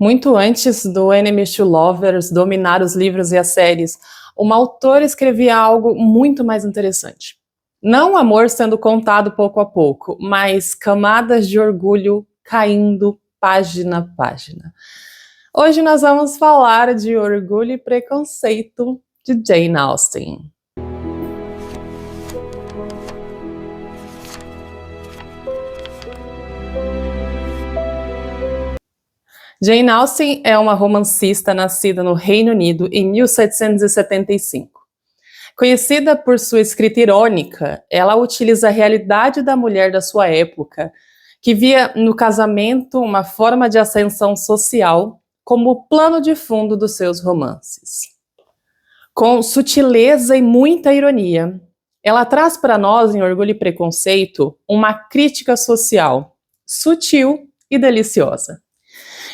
Muito antes do Enemies to Lovers dominar os livros e as séries, uma autora escrevia algo muito mais interessante. Não o amor sendo contado pouco a pouco, mas camadas de orgulho caindo página a página. Hoje nós vamos falar de Orgulho e Preconceito, de Jane Austen. Jane Austen é uma romancista nascida no Reino Unido em 1775. Conhecida por sua escrita irônica, ela utiliza a realidade da mulher da sua época, que via no casamento uma forma de ascensão social, como plano de fundo dos seus romances. Com sutileza e muita ironia, ela traz para nós, em Orgulho e Preconceito, uma crítica social, sutil e deliciosa.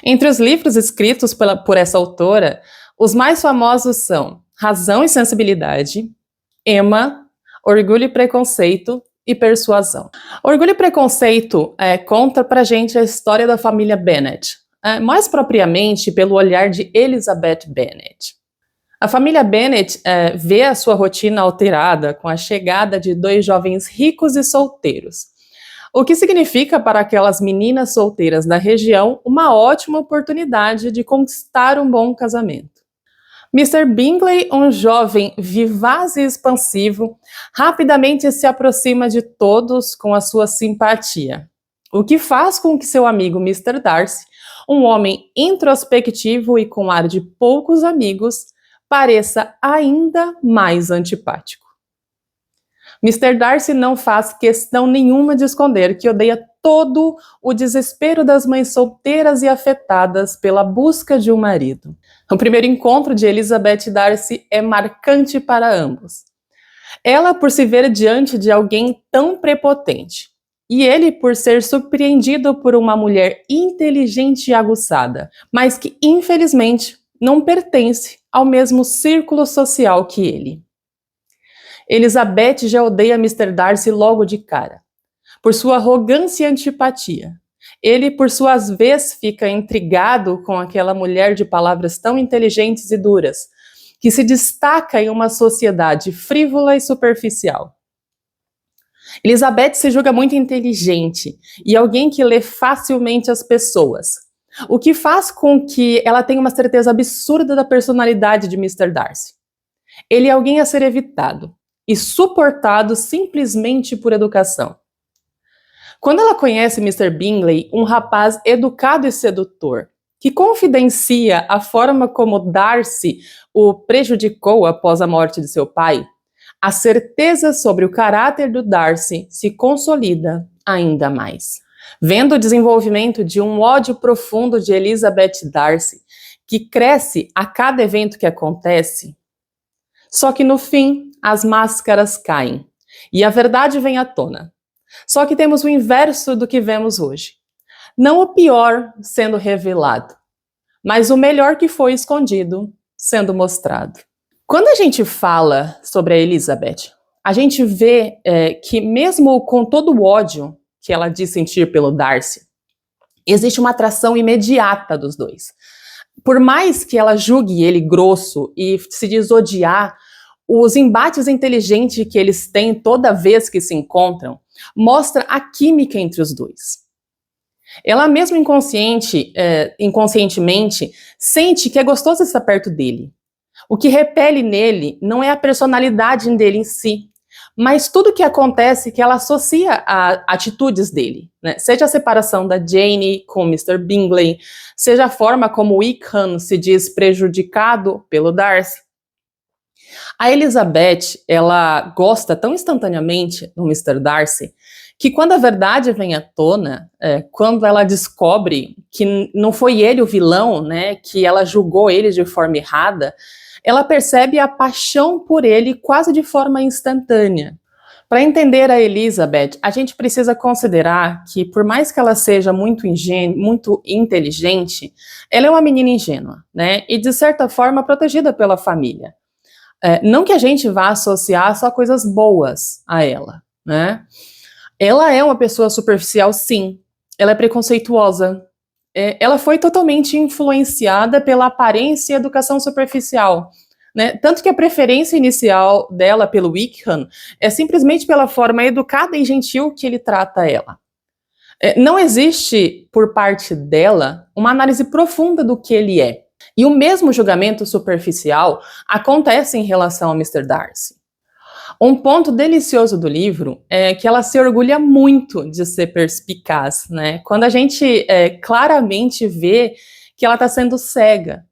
Entre os livros escritos por essa autora, os mais famosos são Razão e Sensibilidade, Emma, Orgulho e Preconceito e Persuasão. Orgulho e Preconceito conta pra gente a história da família Bennet, mais propriamente pelo olhar de Elizabeth Bennet. A família Bennet vê a sua rotina alterada com a chegada de dois jovens ricos e solteiros, o que significa para aquelas meninas solteiras da região uma ótima oportunidade de conquistar um bom casamento. Mr. Bingley, um jovem vivaz e expansivo, rapidamente se aproxima de todos com a sua simpatia, o que faz com que seu amigo Mr. Darcy, um homem introspectivo e com ar de poucos amigos, pareça ainda mais antipático. Mr. Darcy não faz questão nenhuma de esconder que odeia todo o desespero das mães solteiras e afetadas pela busca de um marido. O primeiro encontro de Elizabeth e Darcy é marcante para ambos. Ela por se ver diante de alguém tão prepotente, e ele por ser surpreendido por uma mulher inteligente e aguçada, mas que infelizmente não pertence ao mesmo círculo social que ele. Elizabeth já odeia Mr. Darcy logo de cara, por sua arrogância e antipatia. Ele, por sua vez, fica intrigado com aquela mulher de palavras tão inteligentes e duras, que se destaca em uma sociedade frívola e superficial. Elizabeth se julga muito inteligente e alguém que lê facilmente as pessoas, o que faz com que ela tenha uma certeza absurda da personalidade de Mr. Darcy. Ele é alguém a ser evitado e suportado simplesmente por educação. Quando ela conhece Mr. Bingley, um rapaz educado e sedutor, que confidencia a forma como Darcy o prejudicou após a morte de seu pai, a certeza sobre o caráter do Darcy se consolida ainda mais. Vendo o desenvolvimento de um ódio profundo de Elizabeth Darcy, que cresce a cada evento que acontece, só que no fim as máscaras caem e a verdade vem à tona. Só que temos o inverso do que vemos hoje. Não o pior sendo revelado, mas o melhor que foi escondido sendo mostrado. Quando a gente fala sobre a Elizabeth, a gente vê que mesmo com todo o ódio que ela diz sentir pelo Darcy, existe uma atração imediata dos dois. Por mais que ela julgue ele grosso e se diz odiar, os embates inteligentes que eles têm toda vez que se encontram mostra a química entre os dois. Ela mesmo inconscientemente sente que é gostoso estar perto dele. O que repele nele não é a personalidade dele em si, mas tudo que acontece que ela associa a atitudes dele, né? Seja a separação da Jane com o Mr. Bingley, seja a forma como Wickham se diz prejudicado pelo Darcy. A Elizabeth, ela gosta tão instantaneamente do Mr. Darcy, que quando a verdade vem à tona, quando ela descobre que não foi ele o vilão, né, que ela julgou ele de forma errada, ela percebe a paixão por ele quase de forma instantânea. Para entender a Elizabeth, a gente precisa considerar que, por mais que ela seja muito inteligente, ela é uma menina ingênua, né, e de certa forma protegida pela família. Não que a gente vá associar só coisas boas a ela, né? Ela é uma pessoa superficial, sim. Ela é preconceituosa. ela foi totalmente influenciada pela aparência e educação superficial, né? Tanto que a preferência inicial dela pelo Wickham é simplesmente pela forma educada e gentil que ele trata ela. Não existe, por parte dela, uma análise profunda do que ele é. E o mesmo julgamento superficial acontece em relação ao Mr. Darcy. Um ponto delicioso do livro é que ela se orgulha muito de ser perspicaz, né? Quando a gente claramente vê que ela está sendo cega.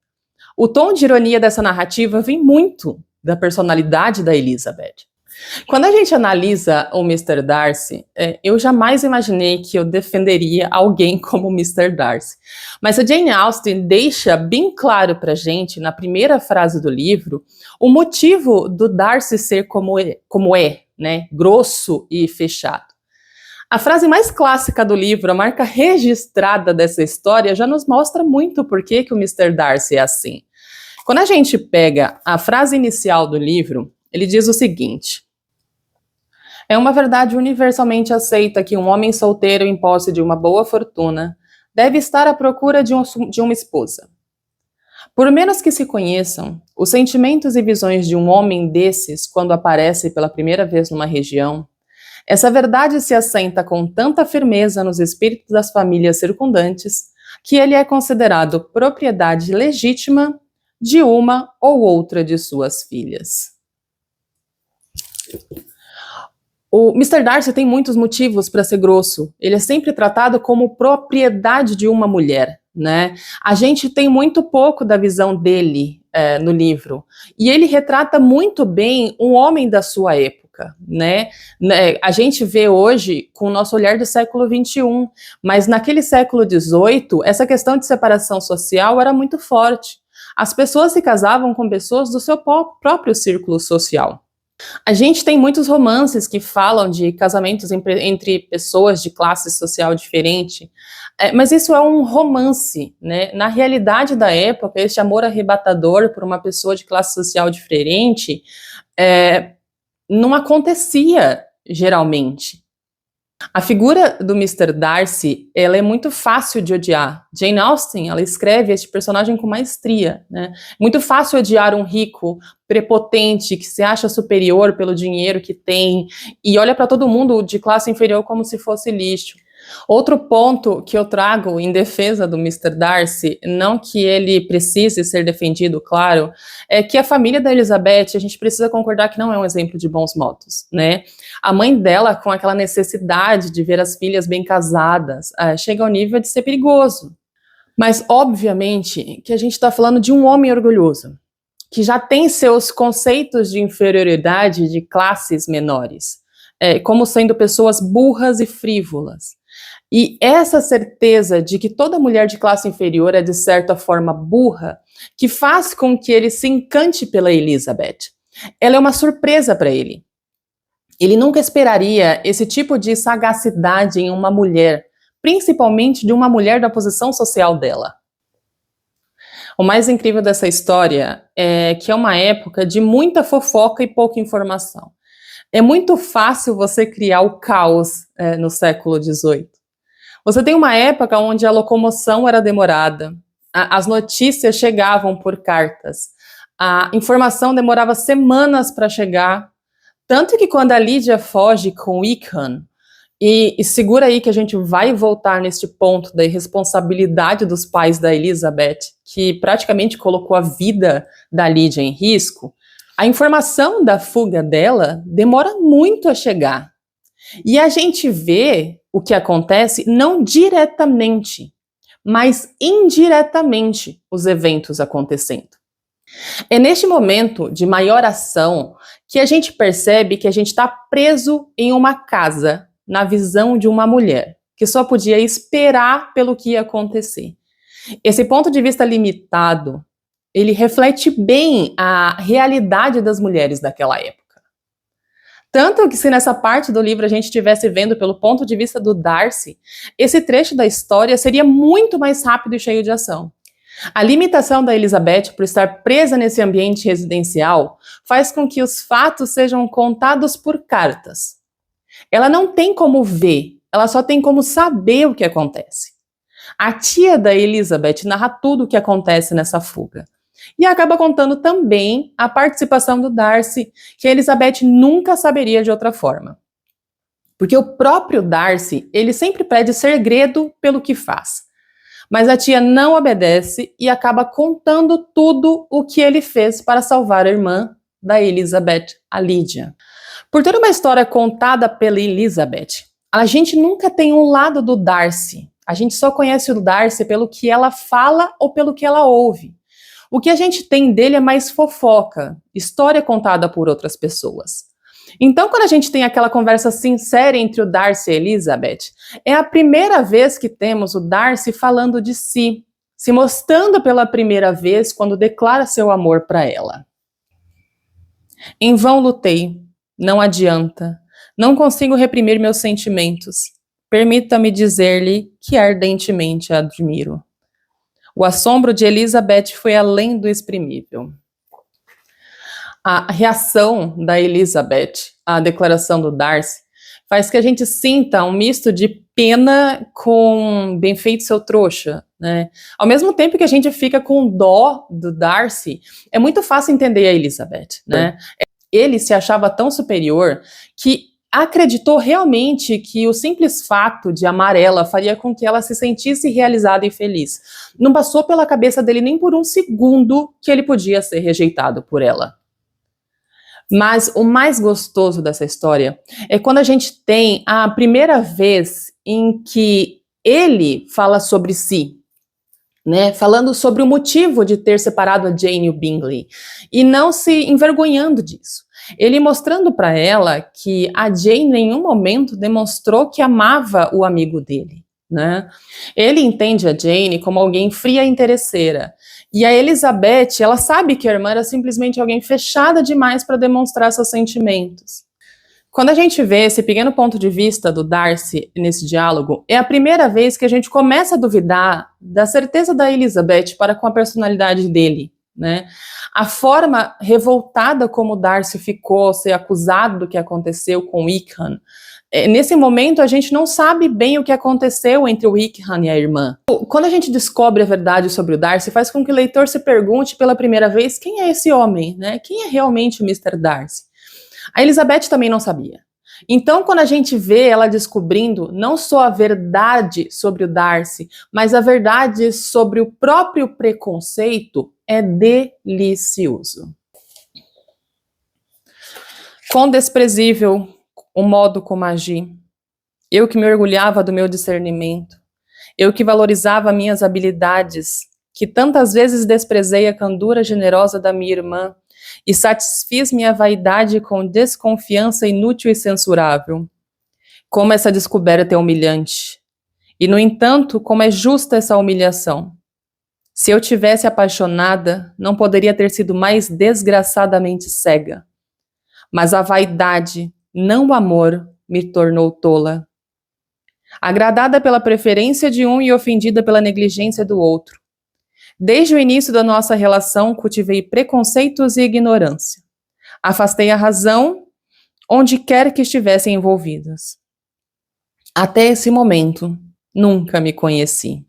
O tom de ironia dessa narrativa vem muito da personalidade da Elizabeth. Quando a gente analisa o Mr. Darcy, eu jamais imaginei que eu defenderia alguém como o Mr. Darcy. Mas a Jane Austen deixa bem claro pra gente, na primeira frase do livro, o motivo do Darcy ser como é, né? Grosso e fechado. A frase mais clássica do livro, a marca registrada dessa história, já nos mostra muito por que o Mr. Darcy é assim. Quando a gente pega a frase inicial do livro, ele diz o seguinte: é uma verdade universalmente aceita que um homem solteiro em posse de uma boa fortuna deve estar à procura de uma esposa. Por menos que se conheçam, os sentimentos e visões de um homem desses, quando aparece pela primeira vez numa região, essa verdade se assenta com tanta firmeza nos espíritos das famílias circundantes que ele é considerado propriedade legítima de uma ou outra de suas filhas. O Mr. Darcy tem muitos motivos para ser grosso. Ele é sempre tratado como propriedade de uma mulher, né? A gente tem muito pouco da visão dele no livro. E ele retrata muito bem um homem da sua época, né? A gente vê hoje com o nosso olhar do século XXI, mas naquele século XVIII, essa questão de separação social era muito forte. As pessoas se casavam com pessoas do seu próprio círculo social. A gente tem muitos romances que falam de casamentos entre pessoas de classe social diferente, mas isso é um romance, né? Na realidade da época, esse amor arrebatador por uma pessoa de classe social diferente não acontecia geralmente. A figura do Mr. Darcy, ela é muito fácil de odiar. Jane Austen, ela escreve este personagem com maestria, né? Muito fácil odiar um rico, prepotente, que se acha superior pelo dinheiro que tem e olha para todo mundo de classe inferior como se fosse lixo. Outro ponto que eu trago em defesa do Mr. Darcy, não que ele precise ser defendido, claro, é que a família da Elizabeth, a gente precisa concordar que não é um exemplo de bons modos, né? A mãe dela, com aquela necessidade de ver as filhas bem casadas, chega ao nível de ser perigoso. Mas, obviamente, que a gente está falando de um homem orgulhoso, que já tem seus conceitos de inferioridade de classes menores, como sendo pessoas burras e frívolas. E essa certeza de que toda mulher de classe inferior é, de certa forma, burra, que faz com que ele se encante pela Elizabeth. Ela é uma surpresa para ele. Ele nunca esperaria esse tipo de sagacidade em uma mulher, principalmente de uma mulher da posição social dela. O mais incrível dessa história é que é uma época de muita fofoca e pouca informação. É muito fácil você criar o caos no século XVIII. Você tem uma época onde a locomoção era demorada, as notícias chegavam por cartas, a informação demorava semanas para chegar, tanto que quando a Lídia foge com Wickham, e segura aí que a gente vai voltar neste ponto da irresponsabilidade dos pais da Elizabeth, que praticamente colocou a vida da Lídia em risco, a informação da fuga dela demora muito a chegar. E a gente vê o que acontece não diretamente, mas indiretamente os eventos acontecendo. É neste momento de maior ação que a gente percebe que a gente está preso em uma casa, na visão de uma mulher, que só podia esperar pelo que ia acontecer. Esse ponto de vista limitado, ele reflete bem a realidade das mulheres daquela época. Tanto que se nessa parte do livro a gente estivesse vendo pelo ponto de vista do Darcy, esse trecho da história seria muito mais rápido e cheio de ação. A limitação da Elizabeth por estar presa nesse ambiente residencial faz com que os fatos sejam contados por cartas. Ela não tem como ver, ela só tem como saber o que acontece. A tia da Elizabeth narra tudo o que acontece nessa fuga. E acaba contando também a participação do Darcy, que a Elizabeth nunca saberia de outra forma. Porque o próprio Darcy, ele sempre pede segredo pelo que faz. Mas a tia não obedece e acaba contando tudo o que ele fez para salvar a irmã da Elizabeth, a Lídia. Por ter uma história contada pela Elizabeth, a gente nunca tem um lado do Darcy. A gente só conhece o Darcy pelo que ela fala ou pelo que ela ouve. O que a gente tem dele é mais fofoca, história contada por outras pessoas. Então, quando a gente tem aquela conversa sincera entre o Darcy e a Elizabeth, é a primeira vez que temos o Darcy falando de si, se mostrando pela primeira vez quando declara seu amor para ela. Em vão lutei, não adianta, não consigo reprimir meus sentimentos. Permita-me dizer-lhe que ardentemente a admiro. O assombro de Elizabeth foi além do exprimível. A reação da Elizabeth à declaração do Darcy faz que a gente sinta um misto de pena com bem feito seu trouxa, né? Ao mesmo tempo que a gente fica com dó do Darcy, é muito fácil entender a Elizabeth, né? Ele se achava tão superior que acreditou realmente que o simples fato de amar ela faria com que ela se sentisse realizada e feliz. Não passou pela cabeça dele nem por um segundo que ele podia ser rejeitado por ela. Mas o mais gostoso dessa história é quando a gente tem a primeira vez em que ele fala sobre si, né? Falando sobre o motivo de ter separado a Jane e o Bingley, e não se envergonhando disso. Ele mostrando para ela que a Jane em nenhum momento demonstrou que amava o amigo dele, né? Ele entende a Jane como alguém fria e interesseira. E a Elizabeth, ela sabe que a irmã era simplesmente alguém fechada demais para demonstrar seus sentimentos. Quando a gente vê esse pequeno ponto de vista do Darcy nesse diálogo, é a primeira vez que a gente começa a duvidar da certeza da Elizabeth para com a personalidade dele, né? A forma revoltada como o Darcy ficou ao ser acusado do que aconteceu com Wickham, nesse momento a gente não sabe bem o que aconteceu entre o Wickham e a irmã. Quando a gente descobre a verdade sobre o Darcy, faz com que o leitor se pergunte pela primeira vez quem é esse homem, né? Quem é realmente o Mr. Darcy? A Elizabeth também não sabia. Então, quando a gente vê ela descobrindo não só a verdade sobre o Darcy, mas a verdade sobre o próprio preconceito, é delicioso. Quão desprezível o modo como agi. Eu que me orgulhava do meu discernimento. Eu que valorizava minhas habilidades, que tantas vezes desprezei a candura generosa da minha irmã e satisfiz minha vaidade com desconfiança inútil e censurável. Como essa descoberta é humilhante. E, no entanto, como é justa essa humilhação. Se eu tivesse apaixonada, não poderia ter sido mais desgraçadamente cega. Mas a vaidade, não o amor, me tornou tola. Agradada pela preferência de um e ofendida pela negligência do outro. Desde o início da nossa relação, cultivei preconceitos e ignorância. Afastei a razão onde quer que estivessem envolvidas. Até esse momento, nunca me conheci.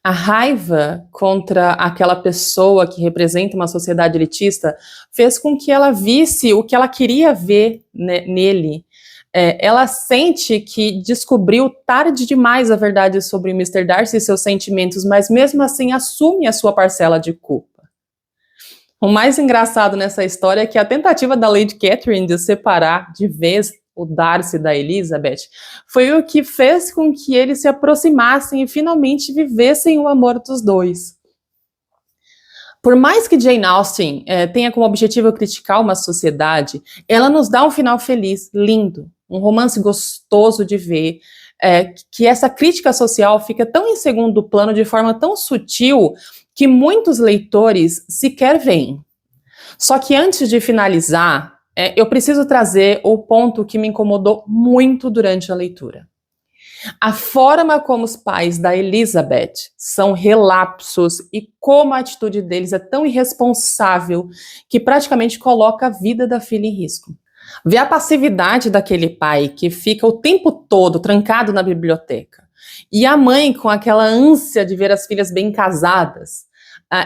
A raiva contra aquela pessoa que representa uma sociedade elitista fez com que ela visse o que ela queria ver, né, nele. Ela sente que descobriu tarde demais a verdade sobre o Mr. Darcy e seus sentimentos, mas mesmo assim assume a sua parcela de culpa. O mais engraçado nessa história é que a tentativa da Lady Catherine de separar de vez o Darcy da Elizabeth foi o que fez com que eles se aproximassem e finalmente vivessem o amor dos dois. Por mais que Jane Austen tenha como objetivo criticar uma sociedade, ela nos dá um final feliz, lindo, um romance gostoso de ver, que essa crítica social fica tão em segundo plano, de forma tão sutil, que muitos leitores sequer veem. Só que antes de finalizar, eu preciso trazer o ponto que me incomodou muito durante a leitura. A forma como os pais da Elizabeth são relapsos e como a atitude deles é tão irresponsável que praticamente coloca a vida da filha em risco. Ver a passividade daquele pai que fica o tempo todo trancado na biblioteca, E a mãe com aquela ânsia de ver as filhas bem casadas.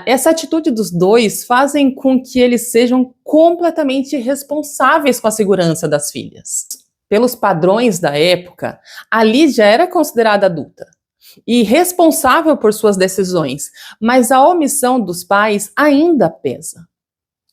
Essa atitude dos dois fazem com que eles sejam completamente responsáveis com a segurança das filhas. Pelos padrões da época, a Lídia era considerada adulta e responsável por suas decisões, mas a omissão dos pais ainda pesa.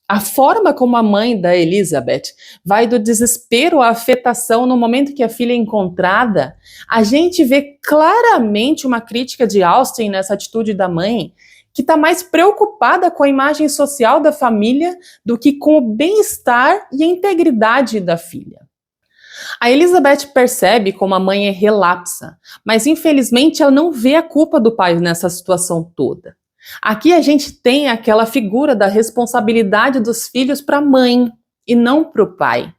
A forma como a mãe da Elizabeth vai do desespero à afetação no momento que a filha é encontrada, a gente vê claramente uma crítica de Austen nessa atitude da mãe, que está mais preocupada com a imagem social da família do que com o bem-estar e a integridade da filha. A Elizabeth percebe como a mãe é relapsa, mas infelizmente ela não vê a culpa do pai nessa situação toda. Aqui a gente tem aquela figura da responsabilidade dos filhos para a mãe e não para o pai.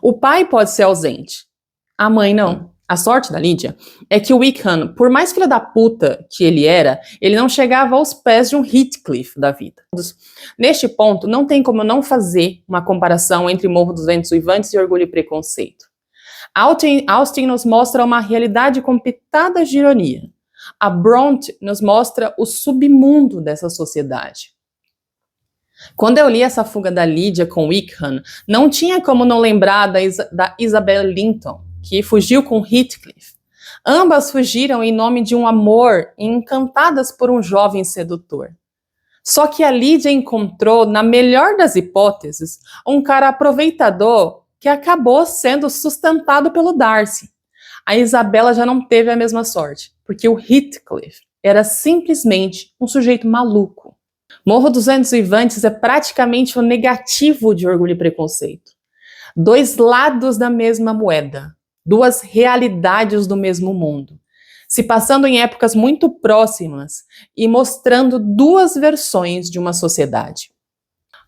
O pai pode ser ausente, a mãe não. A sorte da Lídia é que o Wickham, por mais filha da puta que ele era, ele não chegava aos pés de um Heathcliff da vida. Neste ponto, não tem como não fazer uma comparação entre Morro dos Ventos Uivantes e Orgulho e Preconceito. Austen nos mostra uma realidade com pitadas de ironia. A Bronte nos mostra o submundo dessa sociedade. Quando eu li essa fuga da Lídia com Wickham, não tinha como não lembrar da Isabel Linton, que fugiu com Heathcliff. Ambas fugiram em nome de um amor e encantadas por um jovem sedutor. Só que a Lídia encontrou, na melhor das hipóteses, um cara aproveitador que acabou sendo sustentado pelo Darcy. A Isabela já não teve a mesma sorte, porque o Heathcliff era simplesmente um sujeito maluco. Morro dos Ventos Uivantes é praticamente o negativo de Orgulho e Preconceito. Dois lados da mesma moeda, duas realidades do mesmo mundo, se passando em épocas muito próximas e mostrando duas versões de uma sociedade.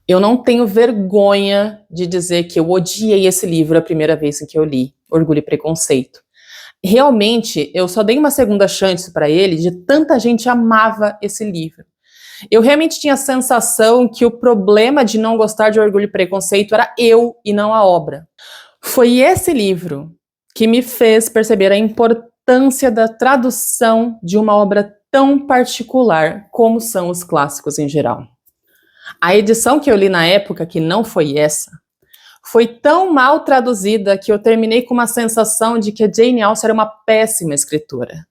Eu não tenho vergonha de dizer que eu odiei esse livro a primeira vez em que eu li Orgulho e Preconceito. Realmente, eu só dei uma segunda chance para ele de tanta gente amava esse livro. Eu realmente tinha a sensação que o problema de não gostar de Orgulho e Preconceito era eu e não a obra. Foi esse livro que me fez perceber a importância da tradução de uma obra tão particular como são os clássicos em geral. A edição que eu li na época, que não foi essa, foi tão mal traduzida que eu terminei com uma sensação de que a Jane Austen era uma péssima escritora.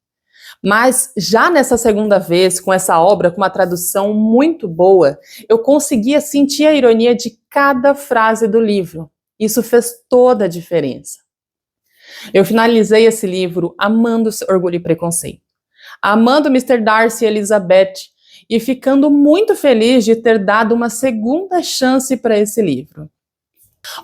Mas já nessa segunda vez, com essa obra, com uma tradução muito boa, eu conseguia sentir a ironia de cada frase do livro. Isso fez toda a diferença. Eu finalizei esse livro amando Orgulho e Preconceito, amando Mr. Darcy e Elizabeth e ficando muito feliz de ter dado uma segunda chance para esse livro.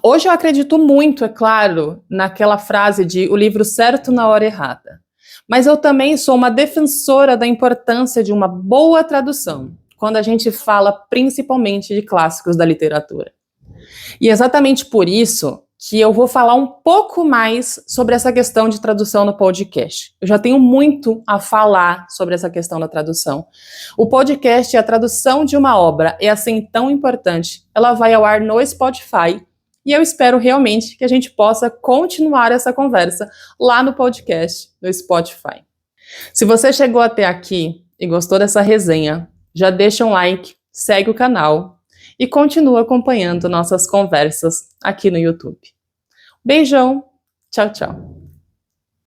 Hoje eu acredito muito, é claro, naquela frase de o livro certo na hora errada. Mas eu também sou uma defensora da importância de uma boa tradução, quando a gente fala principalmente de clássicos da literatura. E exatamente por isso que eu vou falar um pouco mais sobre essa questão de tradução no podcast. Eu já tenho muito a falar sobre essa questão da tradução. O podcast é a tradução de uma obra, é assim tão importante. Ela vai ao ar no Spotify e eu espero realmente que a gente possa continuar essa conversa lá no podcast, no Spotify. Se você chegou até aqui e gostou dessa resenha, já deixa um like, segue o canal e continua acompanhando nossas conversas aqui no YouTube. Beijão, tchau, tchau.